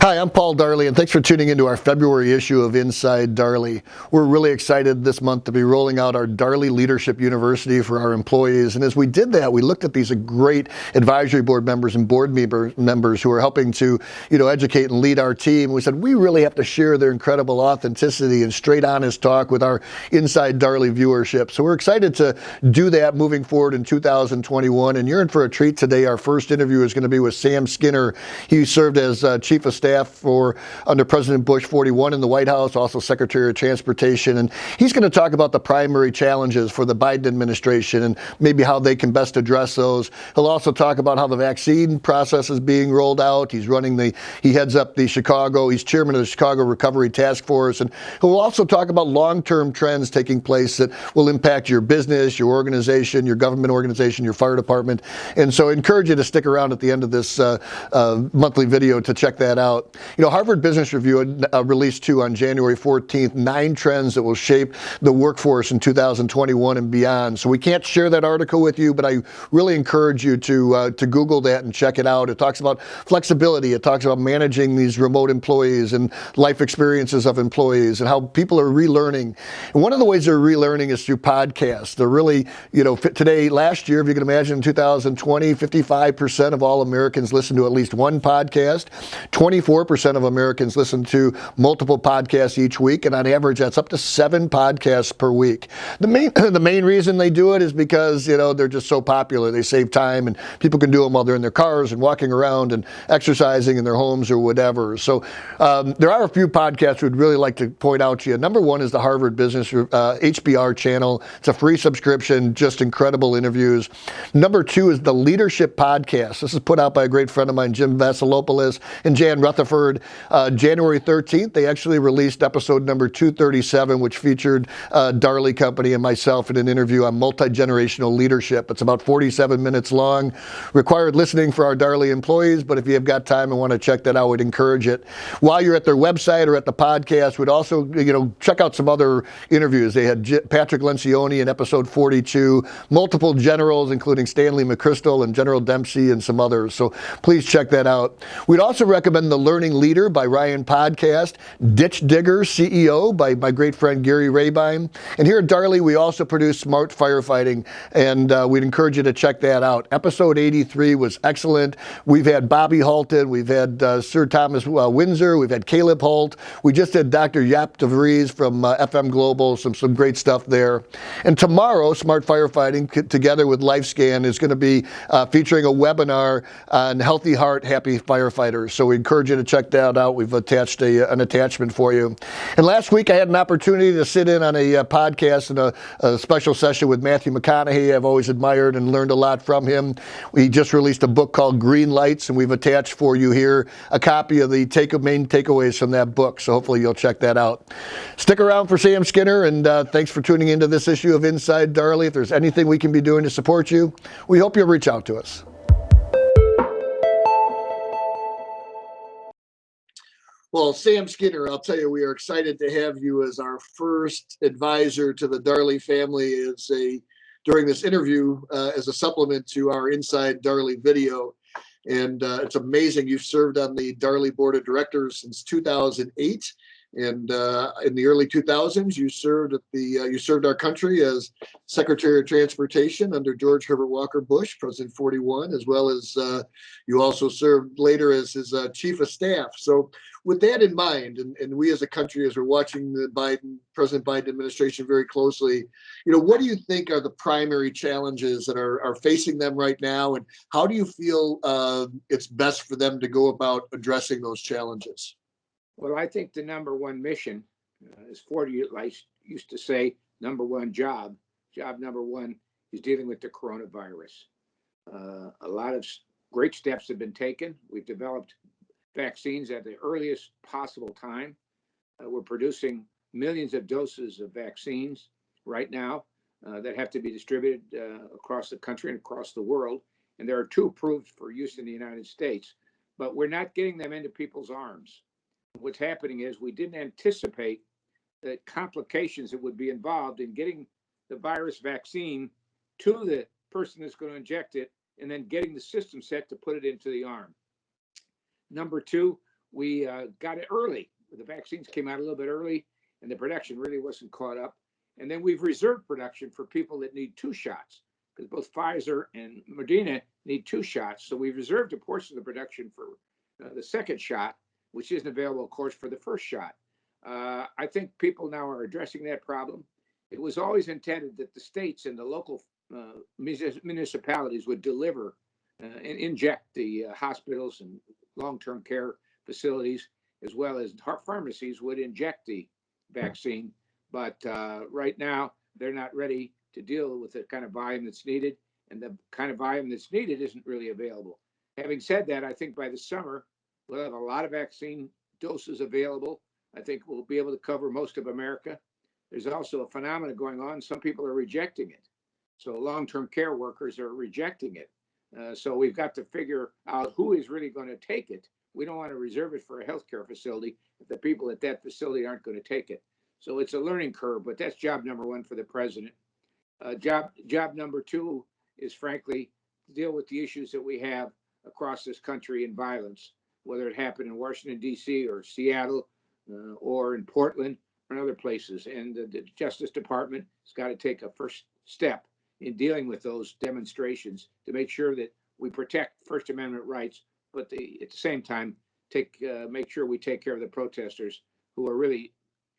Hi, I'm Paul Darley, and thanks for tuning into our February issue of Inside Darley. We're really excited this month to be rolling out our Darley Leadership University for our employees. And as we did that, we looked at these great advisory board members and board members who are helping to, educate and lead our team. We said we really have to share their incredible authenticity and straight, honest talk with our Inside Darley viewership. So we're excited to do that moving forward in 2021. And you're in for a treat today. Our first interview is going to be with Sam Skinner. He served as Chief of Staff under President Bush 41 in the White House, also Secretary of Transportation. And he's going to talk about the primary challenges for the Biden administration and maybe how they can best address those. He'll also talk about how the vaccine process is being rolled out. He heads up he's chairman of the Chicago Recovery Task Force. And he'll also talk about long-term trends taking place that will impact your business, your organization, your government organization, your fire department. And so I encourage you to stick around at the end of this monthly video to check that out. Harvard Business Review released on January 14th, 9 trends that will shape the workforce in 2021 and beyond. So we can't share that article with you, but I really encourage you to Google that and check it out. It talks about flexibility. It talks about managing these remote employees and life experiences of employees and how people are relearning. And one of the ways they're relearning is through podcasts. They're really, last year, if you can imagine, in 2020, 55% of all Americans listen to at least one podcast. 24% of Americans listen to multiple podcasts each week, and on average, that's up to 7 podcasts per week. The main reason they do it is because they're just so popular. They save time, and people can do them while they're in their cars and walking around and exercising in their homes or whatever. So there are a few podcasts we'd really like to point out to you. Number one is the Harvard Business HBR channel. It's a free subscription, just incredible interviews. Number 2 is the Leadership Podcast. This is put out by a great friend of mine, Jim Vasilopoulos and Jan Rutherford. January 13th, they actually released episode number 237, which featured Darley Company and myself in an interview on multi-generational leadership. It's about 47 minutes long. Required listening for our Darley employees, but if you have got time and want to check that out, we'd encourage it. While you're at their website or at the podcast, we'd also, check out some other interviews. They had Patrick Lencioni in episode 42, multiple generals, including Stanley McChrystal and General Dempsey and some others. So please check that out. We'd also recommend The Learning Leader by Ryan Podcast, Ditch Digger CEO by my great friend Gary Rabine. And here at Darley, we also produce Smart Firefighting, and we'd encourage you to check that out. Episode 83 was excellent. We've had Bobby Halton, we've had Sir Thomas Windsor, we've had Caleb Holt. We just had Dr. Jaap de Vries from FM Global, some great stuff there. And tomorrow, Smart Firefighting, together with LifeScan, is going to be featuring a webinar on Healthy Heart, Happy Firefighters. So we encourage you to check that out. We've attached an attachment for you. And last week I had an opportunity to sit in on a podcast and a special session with Matthew McConaughey. I've always admired and learned a lot from him. We just released a book called Green Lights, and we've attached for you here a copy of the main takeaways from that book. So hopefully you'll check that out. Stick around for Sam Skinner, and thanks for tuning into this issue of Inside Darley. If there's anything we can be doing to support you, we hope you'll reach out to us. Well, Sam Skinner, I'll tell you, we are excited to have you as our first advisor to the Darley family during this interview as a supplement to our Inside Darley video. And it's amazing. You've served on the Darley Board of Directors since 2008. And in the early 2000s, you served our country as Secretary of Transportation under George Herbert Walker Bush, President 41, as well as you also served later as his Chief of Staff. So with that in mind, and we as a country, as we're watching the President Biden administration very closely, what do you think are the primary challenges that are facing them right now? And how do you feel it's best for them to go about addressing those challenges? Well, I think the number one mission, as Ford used to say, number one job number one is dealing with the coronavirus. A lot of great steps have been taken. We've developed vaccines at the earliest possible time. We're producing millions of doses of vaccines right now that have to be distributed across the country and across the world. And there are 2 approved for use in the United States, but we're not getting them into people's arms. What's happening is we didn't anticipate the complications that would be involved in getting the virus vaccine to the person that's going to inject it and then getting the system set to put it into the arm. Number 2, we got it early. The vaccines came out a little bit early, and the production really wasn't caught up. And then we've reserved production for people that need 2 shots, because both Pfizer and Moderna need 2 shots. So we've reserved a portion of the production for the second shot, which isn't available, of course, for the first shot. I think people now are addressing that problem. It was always intended that the states and the local municipalities would deliver and inject the hospitals and long-term care facilities, as well as pharmacies would inject the vaccine. But right now, they're not ready to deal with the kind of volume that's needed, and the kind of volume that's needed isn't really available. Having said that, I think by the summer, we'll have a lot of vaccine doses available. I think we'll be able to cover most of America. There's also a phenomenon going on. Some people are rejecting it. So long-term care workers are rejecting it. So we've got to figure out who is really going to take it. We don't want to reserve it for a healthcare facility if the people at that facility aren't going to take it. So it's a learning curve, but that's job number 1 for the president. Job number 2 is, frankly, to deal with the issues that we have across this country in violence, whether it happened in Washington, D.C. or Seattle or in Portland or in other places. And the Justice Department has got to take a first step in dealing with those demonstrations to make sure that we protect First Amendment rights, but at the same time, make sure we take care of the protesters who are really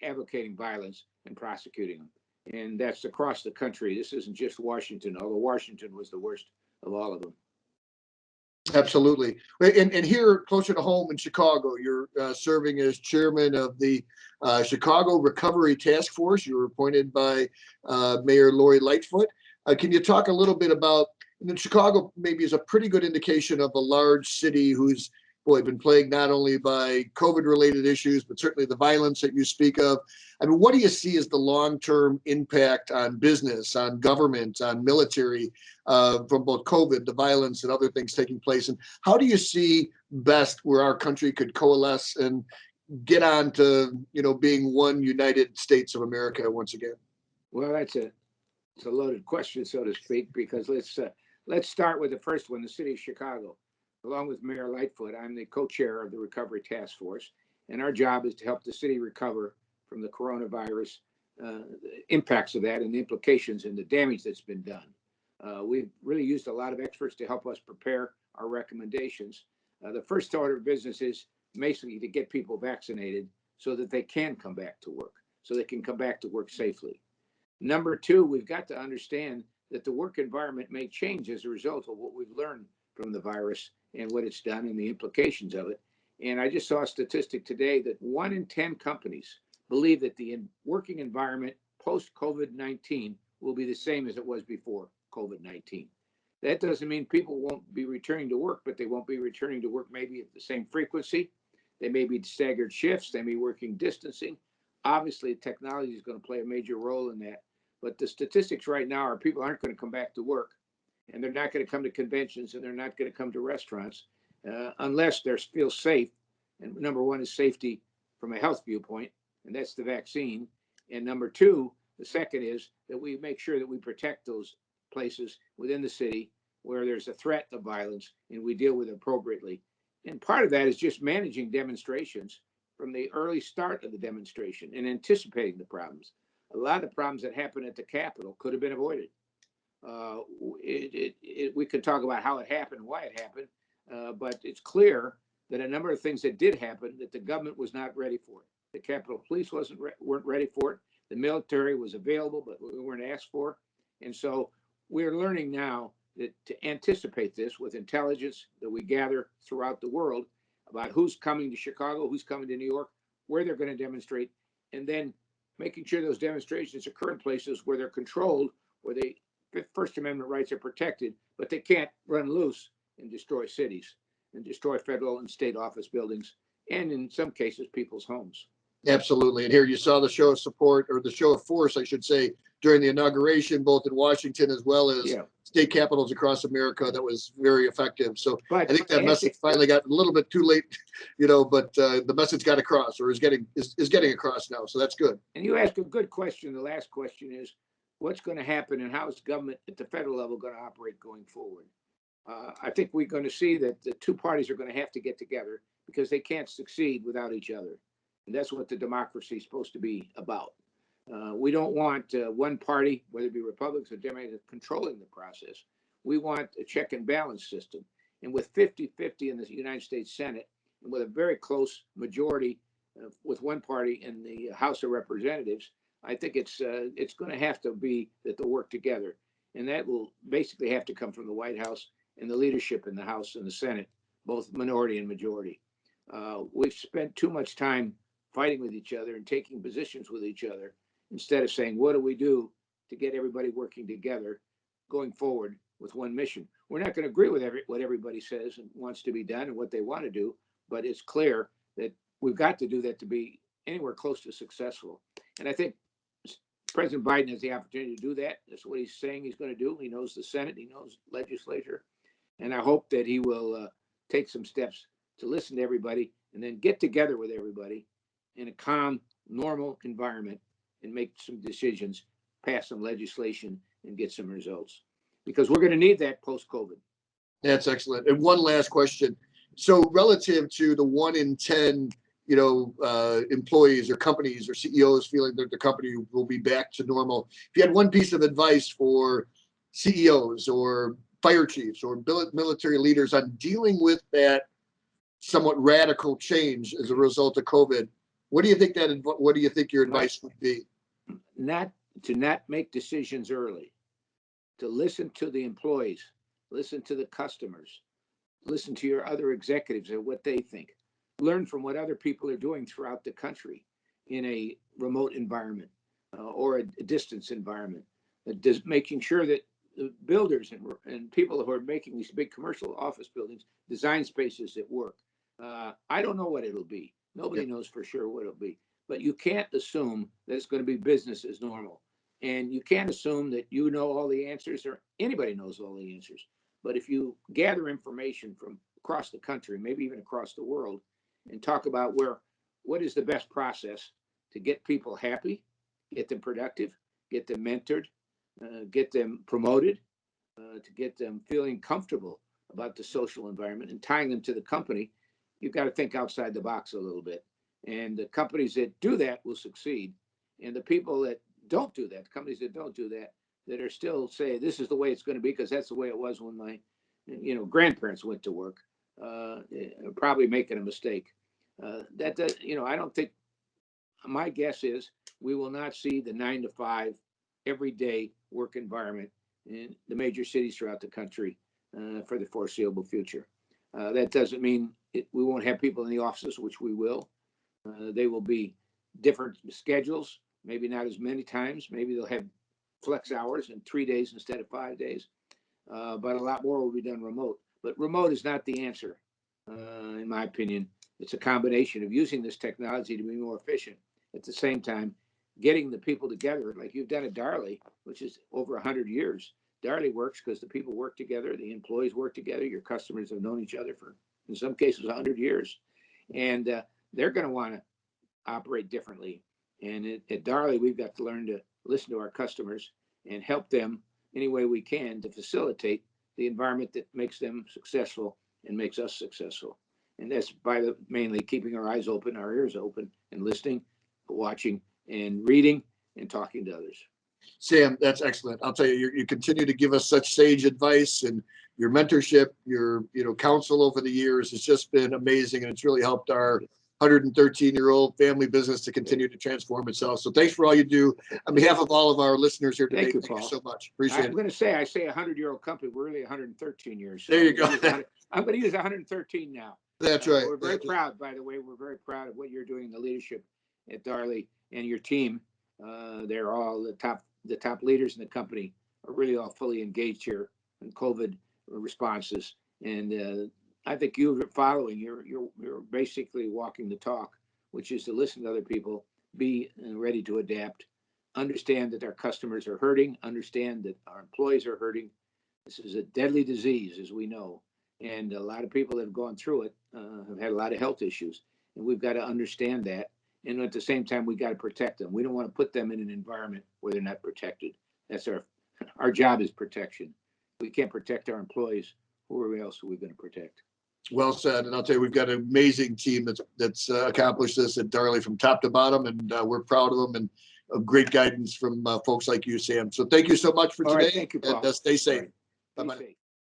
advocating violence and prosecuting them. And that's across the country. This isn't just Washington, although Washington was the worst of all of them. Absolutely. And here closer to home in Chicago, you're serving as chairman of the Chicago Recovery Task Force. You were appointed by Mayor Lori Lightfoot. Can you talk a little bit about, and Chicago maybe is a pretty good indication of a large city who's been plagued not only by COVID-related issues, but certainly the violence that you speak of. I mean, what do you see as the long-term impact on business, on government, on military from both COVID, the violence, and other things taking place? And how do you see best where our country could coalesce and get on to, being one United States of America once again? Well, it's a loaded question, so to speak, because let's start with the first one, the city of Chicago. Along with Mayor Lightfoot, I'm the co-chair of the Recovery Task Force, and our job is to help the city recover from the coronavirus, the impacts of that and the implications and the damage that's been done. We've really used a lot of experts to help us prepare our recommendations. The first order of business is basically to get people vaccinated so that they can come back to work, so they can come back to work safely. Number 2, we've got to understand that the work environment may change as a result of what we've learned from the virus and what it's done and the implications of it. And I just saw a statistic today that 1 in 10 companies believe that the working environment post-COVID-19 will be the same as it was before COVID-19. That doesn't mean people won't be returning to work, but they won't be returning to work maybe at the same frequency. They may be staggered shifts. They may be working distancing. Obviously, technology is going to play a major role in that. But the statistics right now are people aren't going to come back to work, and they're not going to come to conventions, and they're not going to come to restaurants unless they feel safe. And number 1 is safety from a health viewpoint, and that's the vaccine. And number 2, the second is that we make sure that we protect those places within the city where there's a threat of violence, and we deal with it appropriately. And part of that is just managing demonstrations from the early start of the demonstration and anticipating the problems. A lot of the problems that happened at the Capitol could have been avoided. We could talk about how it happened, why it happened, but it's clear that a number of things that did happen that the government was not ready for. The Capitol Police weren't ready for it. The military was available, but we weren't asked for. And so we're learning now that to anticipate this with intelligence that we gather throughout the world about who's coming to Chicago, who's coming to New York, where they're going to demonstrate, and then making sure those demonstrations occur in places where they're controlled, where the First Amendment rights are protected, but they can't run loose and destroy cities and destroy federal and state office buildings, and in some cases, people's homes. Absolutely. And here you saw the show of support, or the show of force, I should say, during the inauguration, both in Washington as well as state capitals across America. That was very effective. So I think that message finally got a little bit too late, but the message got across, or is getting across now. So that's good. And you asked a good question. The last question is, what's going to happen and how is government at the federal level going to operate going forward? I think we're going to see that the 2 parties are going to have to get together because they can't succeed without each other. And that's what the democracy is supposed to be about. We don't want one party, whether it be Republicans or Democrats, controlling the process. We want a check and balance system. And with 50-50 in the United States Senate, and with a very close majority with one party in the House of Representatives, I think it's going to have to be that they'll work together. And that will basically have to come from the White House and the leadership in the House and the Senate, both minority and majority. We've spent too much time fighting with each other and taking positions with each other instead of saying, what do we do to get everybody working together going forward with one mission? We're not going to agree with what everybody says and wants to be done and what they want to do, but it's clear that we've got to do that to be anywhere close to successful. And I think President Biden has the opportunity to do that. That's what he's saying he's going to do. He knows the Senate, he knows legislature. And I hope that he will take some steps to listen to everybody and then get together with everybody in a calm, normal environment and make some decisions, pass some legislation, and get some results. Because we're going to need that post-COVID. That's excellent. And one last question. So relative to the 1 in 10, employees or companies or CEOs feeling that the company will be back to normal, if you had one piece of advice for CEOs or fire chiefs or military leaders on dealing with that somewhat radical change as a result of COVID, what do you think your advice would be? Not make decisions early, to listen to the employees, listen to the customers, listen to your other executives and what they think. Learn from what other people are doing throughout the country in a remote environment or a distance environment. Just making sure that the builders and people who are making these big commercial office buildings design spaces that work. I don't know what it'll be. Nobody knows for sure what it'll be. But you can't assume that it's going to be business as normal. And you can't assume that you know all the answers or anybody knows all the answers. But if you gather information from across the country, maybe even across the world, and talk about what is the best process to get people happy, get them productive, get them mentored, get them promoted, to get them feeling comfortable about the social environment and tying them to the company, you've got to think outside the box a little bit. And the companies that do that will succeed. And the people that don't do that, the companies that don't do that, that are still saying this is the way it's going to be because that's the way it was when my grandparents went to work, probably making a mistake. I don't think, my guess is we will not see the 9 to 5 everyday work environment in the major cities throughout the country for the foreseeable future. That doesn't mean we won't have people in the offices, which we will. They will be different schedules, maybe not as many times. Maybe they'll have flex hours and 3 days instead of 5 days. But a lot more will be done remote. But remote is not the answer, in my opinion. It's a combination of using this technology to be more efficient. At the same time, getting the people together, like you've done at Darley, which is over 100 years. Darley works because the people work together, the employees work together, your customers have known each other for, in some cases, 100 years. And they're going to want to operate differently. And at Darley, we've got to learn to listen to our customers and help them any way we can to facilitate the environment that makes them successful and makes us successful. And that's by mainly keeping our eyes open, our ears open, and listening, watching, and reading, and talking to others. Sam, that's excellent. I'll tell you, you continue to give us such sage advice, and your mentorship, your counsel over the years has just been amazing, and it's really helped our 113-year-old family business to continue to transform itself. So thanks for all you do. On behalf of all of our listeners here today, thank you, Paul. So much. Appreciate it. I'm going to say, I say 100-year-old company. We're really 113 years. So there you go. I'm going to use 113 now. That's right. We're very proud, by the way. We're very proud of what you're doing in the leadership at Darley and your team. They're all the top leaders in the company are really all fully engaged here in COVID responses. And I think you're following. You're basically walking the talk, which is to listen to other people, be ready to adapt, understand that our customers are hurting, understand that our employees are hurting. This is a deadly disease, as we know. And a lot of people that have gone through it have had a lot of health issues. And we've got to understand that. And at the same time, we got to protect them. We don't want to put them in an environment where they're not protected. That's our job is protection. We can't protect our employees. Who else are we going to protect? Well said. And I'll tell you, we've got an amazing team that's accomplished this at Darley from top to bottom, and we're proud of them, and great guidance from folks like you, Sam. So thank you so much for All today. right, thank you, Paul. And stay safe. All right. Bye-bye. Be safe.